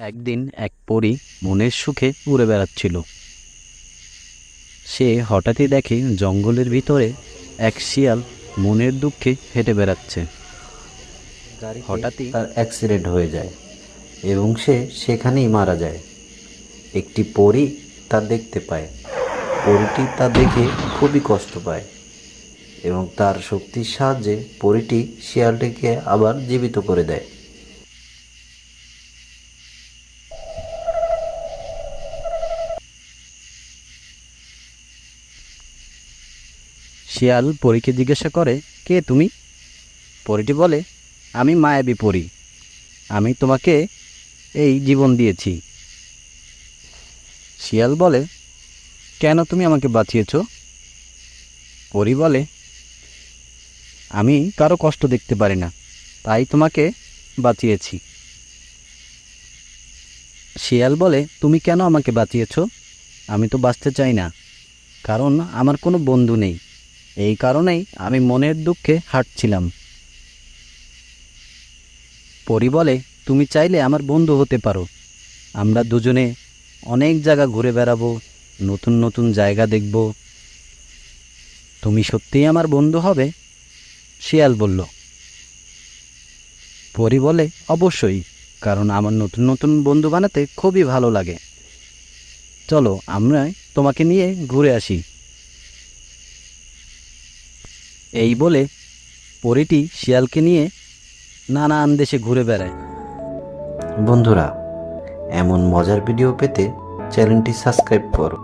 একদিন এক পরী মনের সুখে উড়ে বেড়াচ্ছিল। সে হঠাৎই দেখে জঙ্গলের ভিতরে এক শিয়াল মনের দুঃখে হেঁটে বেড়াচ্ছে। হঠাৎই তার অ্যাক্সিডেন্ট হয়ে যায় এবং সে সেখানেই মারা যায়। একটি পরী তা দেখতে পায়। পরীটি তা দেখে খুবই কষ্ট পায় এবং তার শক্তির সাহায্যে পরীটি শিয়ালটিকে আবার জীবিত করে দেয়। শিয়াল পরীকে জিজ্ঞাসা করে, কে তুমি? পরীটি বলে, আমি মায়াবী পরী, আমি তোমাকে এই জীবন দিয়েছি। শিয়াল বলে, কেন তুমি আমাকে বাঁচিয়েছ? পরী বলে, আমি কারো কষ্ট দেখতে পারি না, তাই তোমাকে বাঁচিয়েছি। শিয়াল বলে, তুমি কেন আমাকে বাঁচিয়েছ? আমি তো বাঁচতে চাই না, কারণ আমার কোনো বন্ধু নেই, এই কারণেই আমি মনের দুঃখে হাঁটছিলাম। পরী বলে, তুমি চাইলে আমার বন্ধু হতে পারো, আমরা দুজনে অনেক জায়গা ঘুরে বেড়াবো, নতুন নতুন জায়গা দেখব। তুমি সত্যিই আমার বন্ধু হবে? শিয়াল বলল। পরী বলে, অবশ্যই, কারণ আমার নতুন নতুন বন্ধু বানাতে খুবই ভালো লাগে। চলো আমরা তোমাকে নিয়ে ঘুরে আসি। এই বলে পরীটি শিয়ালকে নিয়ে নানান দেশে ঘুরে বেড়ায়। বন্ধুরা, এমন মজার ভিডিও পেতে চ্যানেলটি সাবস্ক্রাইব করো।